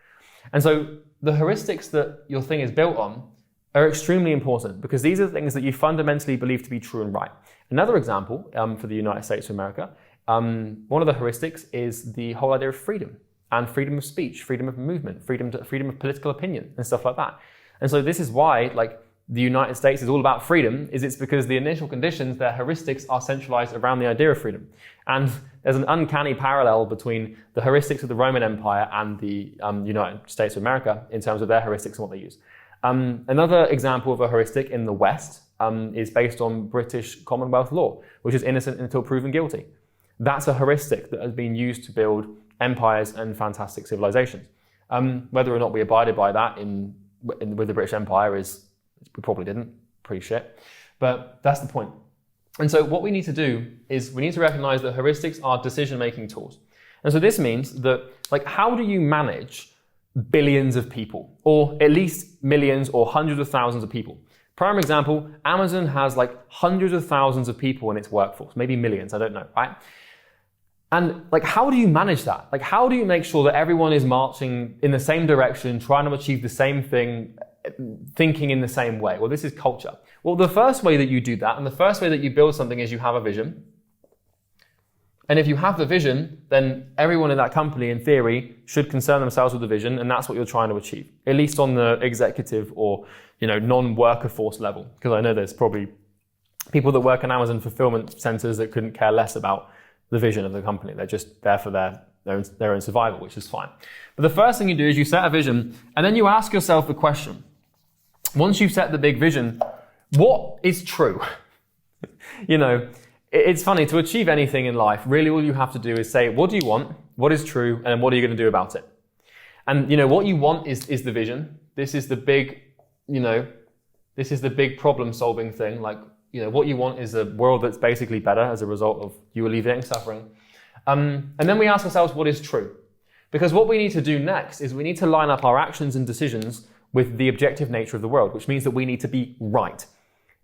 And so the heuristics that your thing is built on are extremely important because these are the things that you fundamentally believe to be true and right. Another example for the United States of America, one of the heuristics is the whole idea of freedom and freedom of speech, freedom of movement, freedom of political opinion and stuff like that. And so this is why the United States is all about freedom, it's because the initial conditions, their heuristics are centralized around the idea of freedom. And there's an uncanny parallel between the heuristics of the Roman Empire and the United States of America in terms of their heuristics and what they use. Another example of a heuristic in the West is based on British Commonwealth law, which is innocent until proven guilty. That's a heuristic that has been used to build empires and fantastic civilizations. Whether or not we abided by that with the British Empire we probably didn't, pretty shit. But that's the point. And so what we need to do is we need to recognize that heuristics are decision-making tools. And so this means that, how do you manage billions of people, or at least millions or hundreds of thousands of people? Prime example, Amazon has hundreds of thousands of people in its workforce, maybe millions, I don't know, right? And how do you manage that? How do you make sure that everyone is marching in the same direction, trying to achieve the same thing, thinking in the same way? Well, this is culture. Well, the first way that you do that, and the first way that you build something, is you have a vision. And if you have the vision, then everyone in that company, in theory, should concern themselves with the vision, and that's what you're trying to achieve, at least on the executive or non-worker force level. Because I know there's probably people that work in Amazon fulfillment centers that couldn't care less about the vision of the company. They're just there for their own survival, which is fine. But the first thing you do is you set a vision, and then you ask yourself the question, once you've set the big vision, what is true? It's funny, to achieve anything in life, really all you have to do is say, what do you want? What is true? And then what are you going to do about it? And what you want is the vision. This is the big, problem solving thing. Like, what you want is a world that's basically better as a result of you alleviating suffering. And then we ask ourselves, what is true? Because what we need to do next is we need to line up our actions and decisions with the objective nature of the world, which means that we need to be right.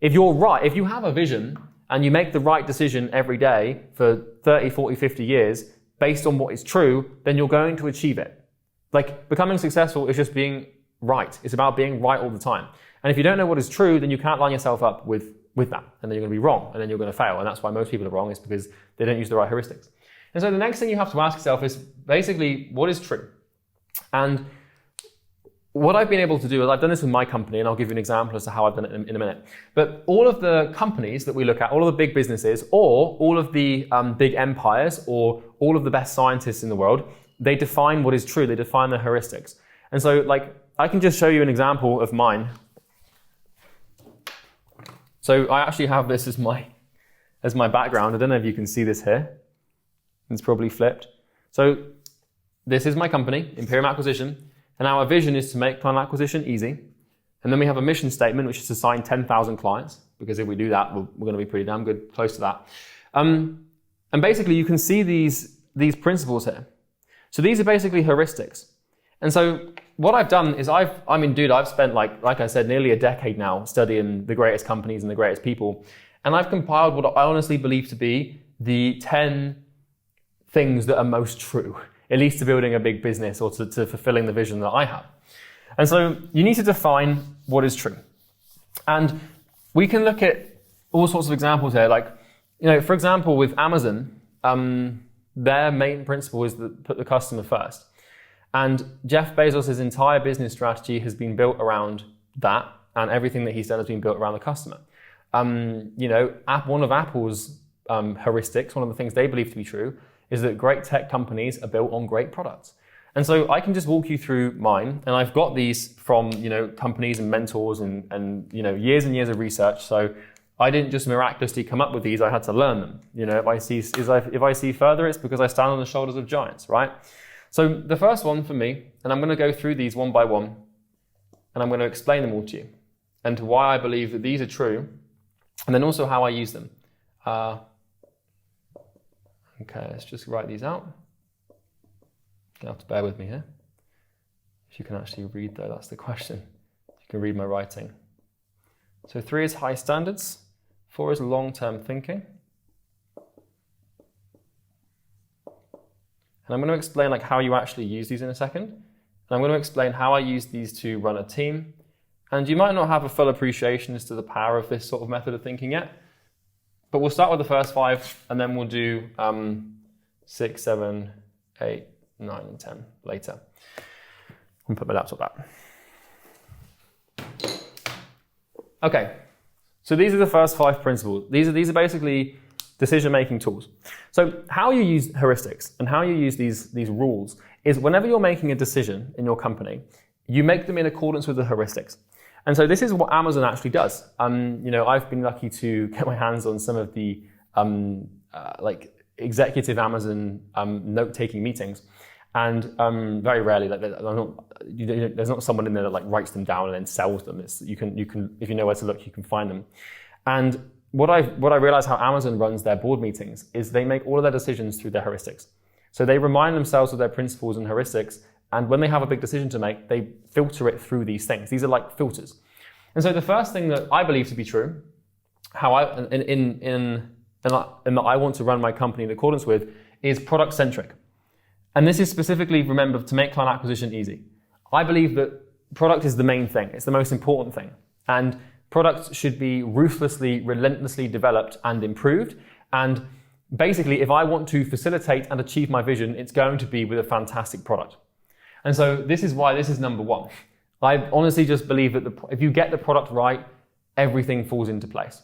If you're right, if you have a vision and you make the right decision every day for 30, 40, 50 years based on what is true, then you're going to achieve it. Like, becoming successful is just being right. It's about being right all the time. And if you don't know what is true, then you can't line yourself up with that. And then you're going to be wrong, and then you're going to fail. And that's why most people are wrong, is because they don't use the right heuristics. And so the next thing you have to ask yourself is basically, what is true? And what I've been able to do is, I've done this with my company, and I'll give you an example as to how I've done it in a minute. But all of the companies that we look at, all of the big businesses, or all of the big empires, or all of the best scientists in the world, they define what is true. They define the heuristics. And so, I can just show you an example of mine. So I actually have this as my background. I don't know if you can see this here. It's probably flipped. So this is my company, Imperium Acquisition. And our vision is to make client acquisition easy. And then we have a mission statement, which is to sign 10,000 clients, because if we do that, we're going to be pretty damn good, close to that. And basically, you can see these principles here. So these are basically heuristics. And so what I've done is I've spent, like I said, nearly a decade now studying the greatest companies and the greatest people. And I've compiled what I honestly believe to be the 10 things that are most true, at least to building a big business or to fulfilling the vision that I have. And so you need to define what is true. And we can look at all sorts of examples here. For example, with Amazon, their main principle is to put the customer first. And Jeff Bezos' entire business strategy has been built around that, and everything that he's done has been built around the customer. One of Apple's heuristics, one of the things they believe to be true, is that great tech companies are built on great products. And so I can just walk you through mine, and I've got these from companies and mentors and years and years of research. So I didn't just miraculously come up with these; I had to learn them. If I see further, it's because I stand on the shoulders of giants, right? So the first one for me, and I'm going to go through these one by one, and I'm going to explain them all to you, and to why I believe that these are true, and then also how I use them. Okay, let's just write these out. You'll have to bear with me here. If you can actually read, though, that's the question. You can read my writing. So 3 is high standards, 4 is long-term thinking. And I'm going to explain how you actually use these in a second. And I'm going to explain how I use these to run a team. And you might not have a full appreciation as to the power of this sort of method of thinking yet. But we'll start with the first 5, and then we'll do 6, 7, 8, 9, and 10 later. I'll put my laptop back. Okay, so these are the first 5 principles. These are basically decision-making tools. So how you use heuristics and how you use these rules is whenever you're making a decision in your company, you make them in accordance with the heuristics. And so this is what Amazon actually does. I've been lucky to get my hands on some of the executive Amazon note-taking meetings, and very rarely, there's not someone in there that writes them down and then sells them. You can if you know where to look, you can find them. And what I realized how Amazon runs their board meetings is they make all of their decisions through their heuristics. So they remind themselves of their principles and heuristics. And when they have a big decision to make, they filter it through these things. These are like filters. And so the first thing that I believe to be true, and that I want to run my company in accordance with, is product-centric. And this is specifically, remember, to make client acquisition easy. I believe that product is the main thing. It's the most important thing. And products should be ruthlessly, relentlessly developed and improved. And basically, if I want to facilitate and achieve my vision, it's going to be with a fantastic product. And so this is why this is number one. I honestly just believe that if you get the product right, everything falls into place.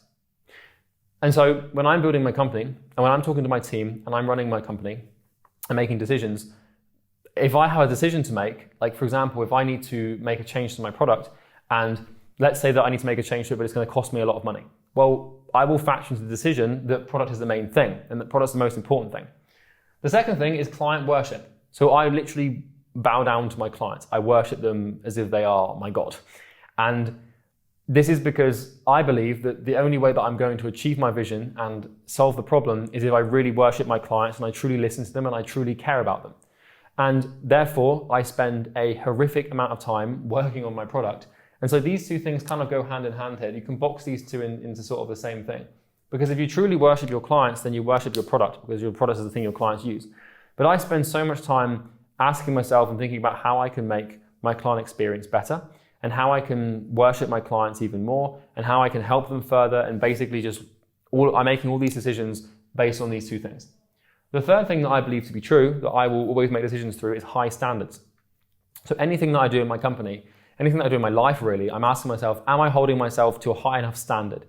And so when I'm building my company, and when I'm talking to my team, and I'm running my company, and making decisions, if I have a decision to make, like for example, if I need to make a change to my product, and let's say that I need to make a change to it, but it's going to cost me a lot of money. Well, I will factor into the decision that product is the main thing, and that product's the most important thing. The second thing is client worship. So I literally bow down to my clients. I worship them as if they are my God. And this is because I believe that the only way that I'm going to achieve my vision and solve the problem is if I really worship my clients and I truly listen to them and I truly care about them. And therefore, I spend a horrific amount of time working on my product. And so these two things kind of go hand in hand here. You can box these two into sort of the same thing. Because if you truly worship your clients, then you worship your product, because your product is the thing your clients use. But I spend so much time asking myself and thinking about how I can make my client experience better, and how I can worship my clients even more, and how I can help them further, and basically I'm making all these decisions based on these two things. The third thing that I believe to be true, that I will always make decisions through, is high standards. So anything that I do in my company, anything that I do in my life really, I'm asking myself, am I holding myself to a high enough standard?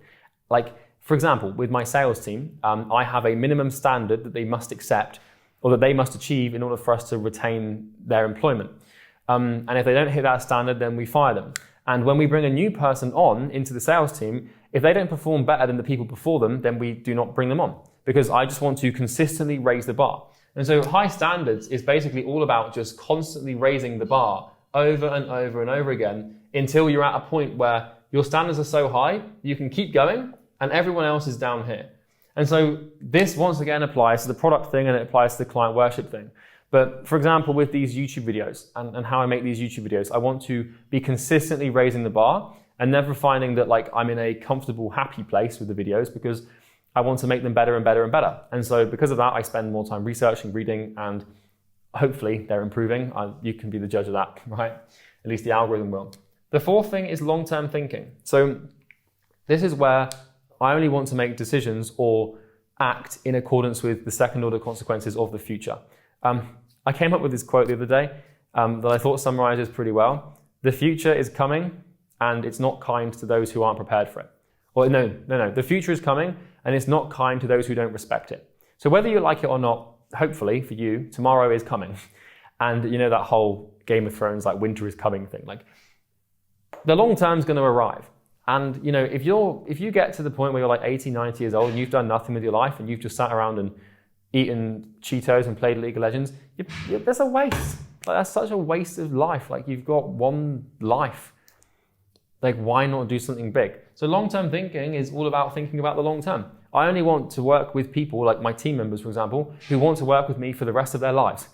Like, for example, with my sales team, I have a minimum standard that they must accept, or that they must achieve in order for us to retain their employment. And if they don't hit that standard, then we fire them. And when we bring a new person on into the sales team, if they don't perform better than the people before them, then we do not bring them on, because I just want to consistently raise the bar. And so high standards is basically all about just constantly raising the bar over and over and over again until you're at a point where your standards are so high, you can keep going and everyone else is down here. And so this once again applies to the product thing, and it applies to the client worship thing. But for example, with these YouTube videos and how I make these YouTube videos, I want to be consistently raising the bar and never finding that like I'm in a comfortable, happy place with the videos, because I want to make them better and better and better. And so because of that, I spend more time researching, reading, and hopefully they're improving. You can be the judge of that, right? At least the algorithm will. The fourth thing is long-term thinking. So this is where I only want to make decisions or act in accordance with the second-order consequences of the future. I came up with this quote the other day that I thought summarizes pretty well. The future is coming, and it's not kind to those who aren't prepared for it. Or no. The future is coming, and it's not kind to those who don't respect it. So whether you like it or not, hopefully for you, tomorrow is coming. And you know that whole Game of Thrones, like winter is coming thing. Like the long term's going to arrive. And you know, if you get to the point where you're like 80, 90 years old and you've done nothing with your life and you've just sat around and eaten Cheetos and played League of Legends, that's a waste. Like that's such a waste of life. Like you've got one life. Like why not do something big? So long-term thinking is all about thinking about the long term. I only want to work with people, like my team members, for example, who want to work with me for the rest of their lives.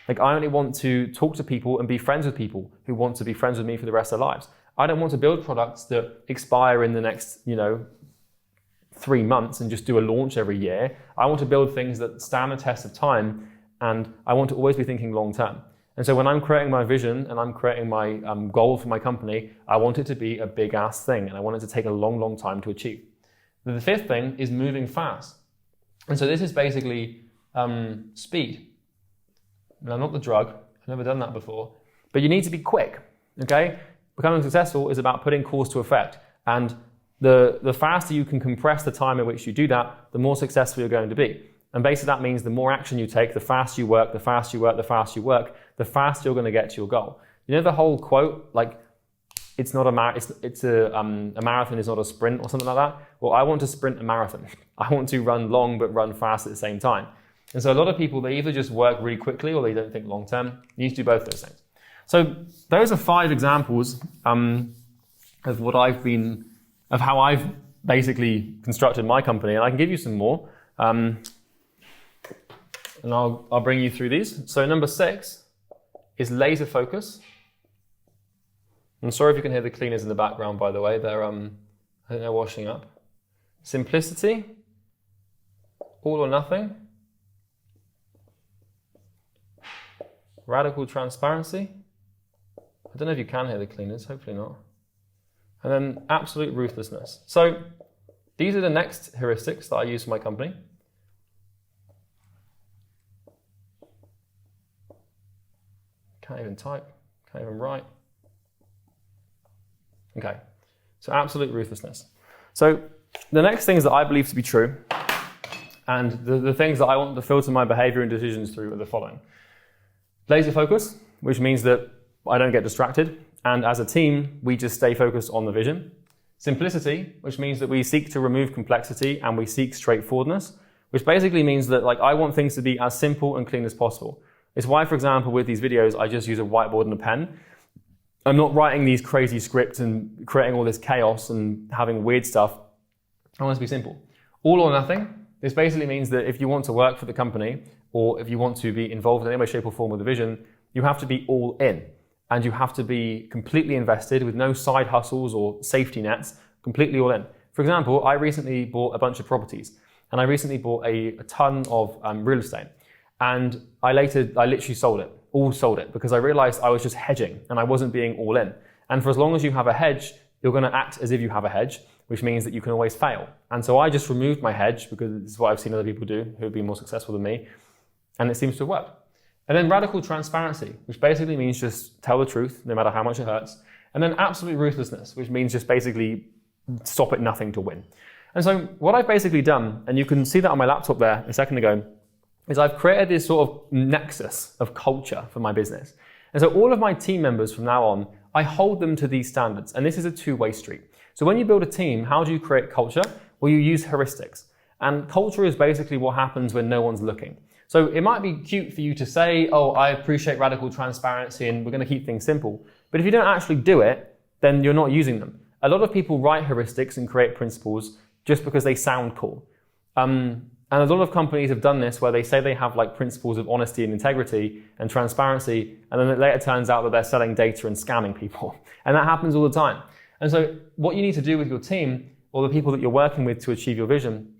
Like I only want to talk to people and be friends with people who want to be friends with me for the rest of their lives. I don't want to build products that expire in the next, 3 months and just do a launch every year. I want to build things that stand the test of time, and I want to always be thinking long term. And so when I'm creating my vision and I'm creating my goal for my company, I want it to be a big ass thing, and I want it to take a long, long time to achieve. The fifth thing is moving fast. And so this is basically speed. Now, not the drug. I've never done that before. But you need to be quick, okay? Becoming successful is about putting cause to effect. And the faster you can compress the time in which you do that, the more successful you're going to be. And basically that means the more action you take, the faster you work, the faster you work, the faster you work, the faster you're going to get to your goal. You know the whole quote, like, it's not a marathon is not a sprint or something like that? Well, I want to sprint a marathon. I want to run long but run fast at the same time. And so a lot of people, they either just work really quickly or they don't think long term. You need to do both those things. So those are 5 examples of how I've basically constructed my company, and I can give you some more. And I'll bring you through these. So number 6 is laser focus. I'm sorry if you can hear the cleaners in the background, by the way. I think they're washing up. Simplicity, all or nothing. Radical transparency. I don't know if you can hear the cleaners, hopefully not. And then absolute ruthlessness. So these are the next heuristics that I use for my company. Can't even type, can't even write. Okay, so absolute ruthlessness. So the next things that I believe to be true, and the things that I want to filter my behavior and decisions through are the following. Laser focus, which means that I don't get distracted, and as a team, we just stay focused on the vision. Simplicity, which means that we seek to remove complexity and we seek straightforwardness, which basically means that I want things to be as simple and clean as possible. It's why, for example, with these videos, I just use a whiteboard and a pen. I'm not writing these crazy scripts and creating all this chaos and having weird stuff. I want it to be simple. All or nothing. This basically means that if you want to work for the company or if you want to be involved in any way, shape or form with the vision, you have to be all in and you have to be completely invested with no side hustles or safety nets, completely all in. For example, I recently bought a bunch of properties and I recently bought a ton of real estate and I literally sold it because I realized I was just hedging and I wasn't being all in. And for as long as you have a hedge, you're going to act as if you have a hedge, which means that you can always fail. And so I just removed my hedge because this is what I've seen other people do who have been more successful than me. And it seems to have worked. And then radical transparency, which basically means just tell the truth, no matter how much it hurts. And then absolute ruthlessness, which means just basically stop at nothing to win. And so what I've basically done, and you can see that on my laptop there a second ago, is I've created this sort of nexus of culture for my business. And so all of my team members from now on, I hold them to these standards. And this is a two-way street. So when you build a team, how do you create culture? Well, you use heuristics. And culture is basically what happens when no one's looking. So it might be cute for you to say, oh, I appreciate radical transparency and we're going to keep things simple. But if you don't actually do it, then you're not using them. A lot of people write heuristics and create principles just because they sound cool. And a lot of companies have done this where they say they have principles of honesty and integrity and transparency, and then it later turns out that they're selling data and scamming people. And that happens all the time. And so what you need to do with your team or the people that you're working with to achieve your vision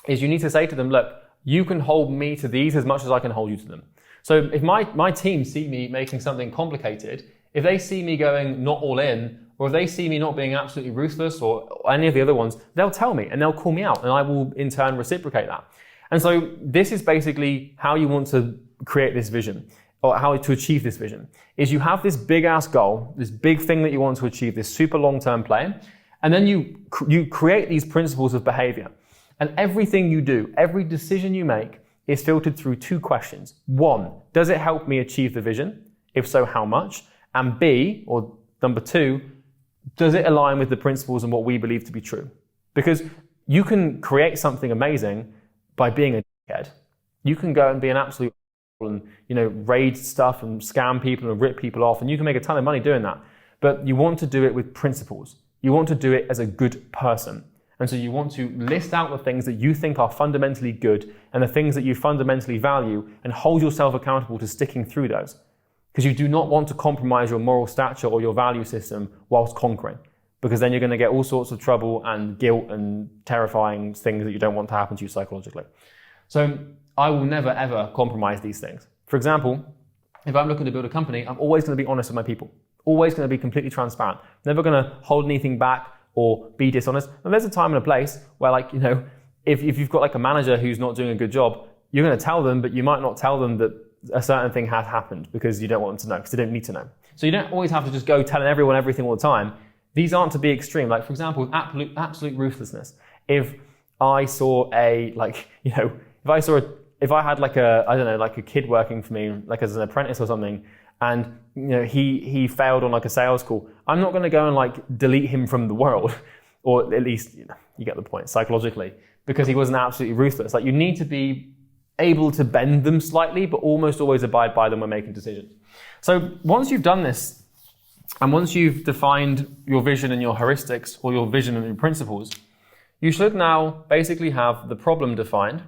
is you need to say to them, look, you can hold me to these as much as I can hold you to them. So if my team see me making something complicated, if they see me going not all in, or if they see me not being absolutely ruthless or any of the other ones, they'll tell me and they'll call me out and I will in turn reciprocate that. And so this is basically how you want to create this vision or how to achieve this vision is you have this big ass goal, this big thing that you want to achieve, this super long-term play, and then you create these principles of behavior. And everything you do, every decision you make is filtered through two questions. One, does it help me achieve the vision? If so, how much? And B, or number two, does it align with the principles and what we believe to be true? Because you can create something amazing by being a dickhead. You can go and be an absolute and raid stuff and scam people and rip people off, and you can make a ton of money doing that. But you want to do it with principles. You want to do it as a good person. And so you want to list out the things that you think are fundamentally good and the things that you fundamentally value and hold yourself accountable to sticking through those. Because you do not want to compromise your moral stature or your value system whilst conquering. Because then you're going to get all sorts of trouble and guilt and terrifying things that you don't want to happen to you psychologically. So I will never ever compromise these things. For example, if I'm looking to build a company, I'm always going to be honest with my people. Always going to be completely transparent. Never going to hold anything back or be dishonest. And there's a time and a place where if you've got a manager who's not doing a good job, you're going to tell them, but you might not tell them that a certain thing has happened because you don't want them to know, because they don't need to know. So you don't always have to just go telling everyone everything all the time. These aren't to be extreme. For example, absolute ruthlessness. If I saw if I had a kid working for me, as an apprentice or something, and he failed on a sales call, I'm not going to go and delete him from the world, or at least you get the point psychologically, because he wasn't absolutely ruthless. You need to be able to bend them slightly, but almost always abide by them when making decisions. So once you've done this, and once you've defined your vision and your heuristics, or your vision and your principles, you should now basically have the problem defined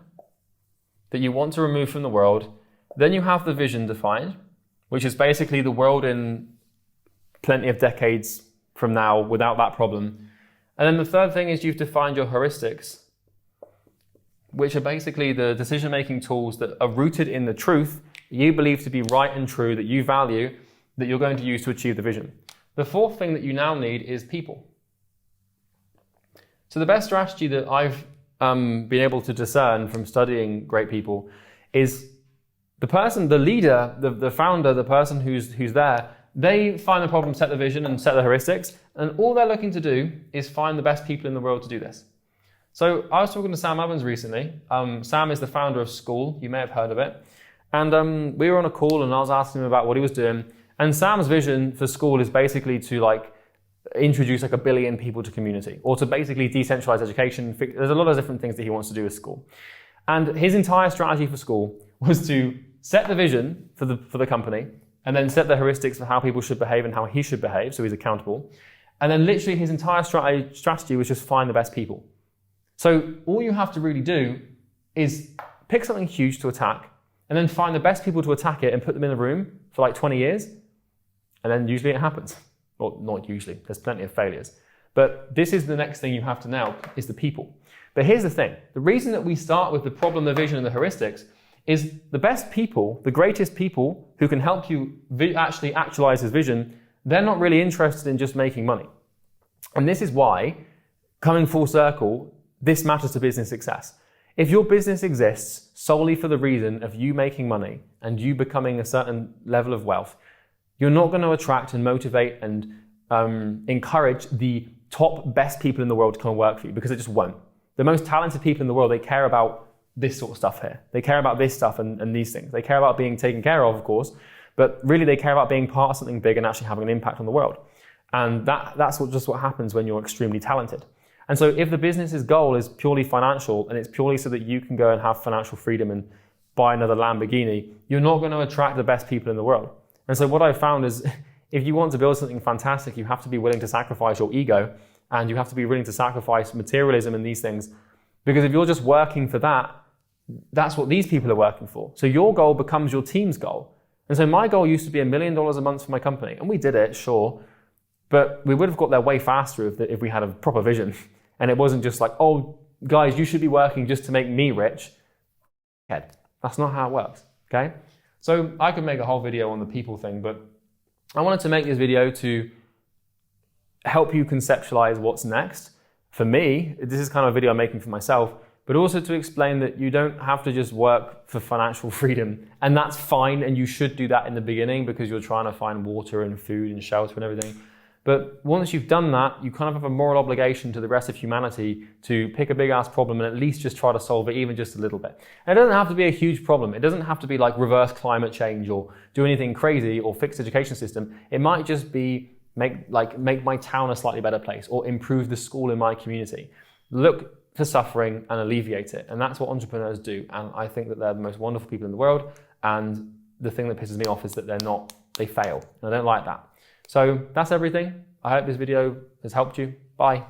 that you want to remove from the world. Then you have the vision defined, which is basically the world in plenty of decades from now without that problem. And then the third thing is you've defined your heuristics, which are basically the decision-making tools that are rooted in the truth that you believe to be right and true, that you value, that you're going to use to achieve the vision. The fourth thing that you now need is people. So the best strategy that I've been able to discern from studying great people is the leader, the founder, the person who's there, they find the problem, set the vision, and set the heuristics, and all they're looking to do is find the best people in the world to do this. So I was talking to Sam Evans recently. Sam is the founder of School. You may have heard of it. And we were on a call, and I was asking him about what he was doing. And Sam's vision for School is basically to like introduce like 1 billion people to community, or to basically decentralize education. There's a lot of different things that he wants to do with School. And his entire strategy for School was to set the vision for the company, and then set the heuristics for how people should behave and how he should behave, so he's accountable. And then literally his entire strategy was just find the best people. So all you have to really do is pick something huge to attack, and then find the best people to attack it and put them in a room for like 20 years, and then usually it happens. Well, not usually, there's plenty of failures. But this is the next thing you have to nail, is the people. But here's the thing, the reason that we start with the problem, the vision, and the heuristics is the best people, the greatest people who can help you actually actualize his vision, they're not really interested in just making money. And this is why, coming full circle, this matters to business success. If your business exists solely for the reason of you making money and you becoming a certain level of wealth, you're not going to attract and motivate and encourage the top best people in the world to come and work for you, because it just won't. The most talented people in the world, they care about this sort of stuff here. They care about this stuff and these things. They care about being taken care of course, but really they care about being part of something big and actually having an impact on the world. And that's just what happens when you're extremely talented. And so if the business's goal is purely financial, and it's purely so that you can go and have financial freedom and buy another Lamborghini, you're not going to attract the best people in the world. And so what I've found is, if you want to build something fantastic, you have to be willing to sacrifice your ego, and you have to be willing to sacrifice materialism and these things. Because if you're just working for that, that's what these people are working for. So your goal becomes your team's goal. And so my goal used to be $1 million a month for my company. And we did it, sure. But we would have got there way faster if we had a proper vision. And it wasn't just like, oh, guys, you should be working just to make me rich. That's not how it works, okay? So I could make a whole video on the people thing, but I wanted to make this video to help you conceptualize what's next. For me, this is kind of a video I'm making for myself, but also to explain that you don't have to just work for financial freedom. And that's fine, and you should do that in the beginning because you're trying to find water and food and shelter and everything. But once you've done that, you kind of have a moral obligation to the rest of humanity to pick a big ass problem and at least just try to solve it, even just a little bit. And it doesn't have to be a huge problem. It doesn't have to be like reverse climate change or do anything crazy or fix the education system. It might just be make my town a slightly better place, or improve the school in my community. Look for suffering and alleviate it. And that's what entrepreneurs do. And I think that they're the most wonderful people in the world. And the thing that pisses me off is that they fail. And I don't like that. So that's everything. I hope this video has helped you. Bye.